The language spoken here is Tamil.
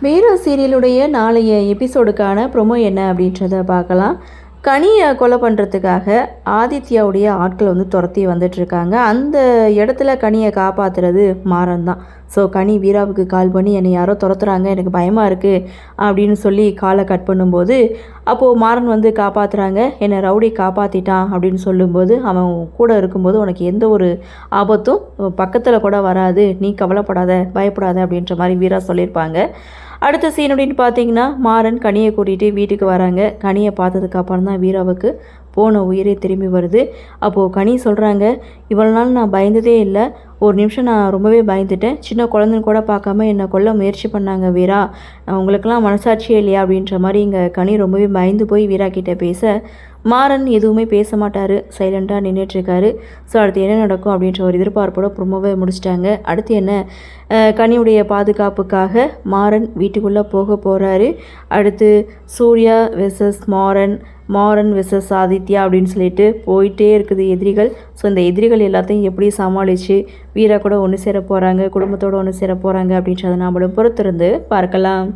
வீரா சீரியலுடைய நாளைய எபிசோடுக்கான ப்ரொமோ என்ன அப்படின்றத பார்க்கலாம். கனியை கொலை பண்ணுறதுக்காக ஆதித்யாவுடைய ஆட்கள் வந்து துரத்தி வந்துட்டுருக்காங்க. அந்த இடத்துல கனியை காப்பாற்றுறது மாறன் தான். ஸோ கனி வீராவுக்கு கால் பண்ணி என்னை யாரோ துரத்துறாங்க, எனக்கு பயமாக இருக்குது அப்படின்னு சொல்லி காலை கட் பண்ணும்போது, அப்போது மாறன் வந்து காப்பாற்றுறாங்க. என்னை ரவுடி காப்பாற்றிட்டான் அப்படின்னு சொல்லும்போது, அவன் கூட இருக்கும்போது உனக்கு எந்த ஒரு ஆபத்தும் பக்கத்தில் கூட வராது, நீ கவலைப்படாத பயப்படாத அப்படின்ற மாதிரி வீரா சொல்லியிருப்பாங்க. அடுத்த சீன் அப்படின்னு பார்த்தீங்கன்னா, மாறன் கனியை கூட்டிகிட்டு வீட்டுக்கு வராங்க. கனியை பார்த்ததுக்கு அப்புறம் தான் வீராவுக்கு போன உயிரே திரும்பி வருது. அப்போது கனி சொல்கிறாங்க, இவ்வளோ நாள் நான் பயந்ததே இல்லை, ஒரு நிமிஷம் நான் ரொம்பவே பயந்துட்டேன், சின்ன குழந்தைன்னு கூட பார்க்காம என்னை கொல்ல முயற்சி பண்ணாங்க வீரா, உங்களுக்கெல்லாம் மனசாட்சியே இல்லையா அப்படின்ற மாதிரி இங்கே கனி ரொம்பவே பயந்து போய் வீரா கிட்டே பேச, மாறன் எதுவுமே பேச மாட்டார், சைலண்ட்டாக நின்றுட்டுருக்காரு. ஸோ அடுத்து என்ன நடக்கும் அப்படின்ற ஒரு எதிர்பார்ப்போட ப்ரொமோவை முடிச்சிட்டாங்க. அடுத்து என்ன, கனியுடைய பாதுகாப்புக்காக மாறன் வீட்டுக்குள்ளே போக போகிறாரு. அடுத்து சூர்யா வெர்சஸ் மாறன், மாறன் வெர்சஸ் ஆதித்யா அப்படின்னு சொல்லிட்டு போயிட்டே இருக்குது எதிரிகள். ஸோ இந்த எதிரிகள் எல்லாத்தையும் எப்படி சமாளித்து வீரா கூட ஒன்று சேர போகிறாங்க, குடும்பத்தோடு ஒன்று சேர போகிறாங்க அப்படின்றத நாமளும் பொறுத்திருந்து பார்க்கலாம்.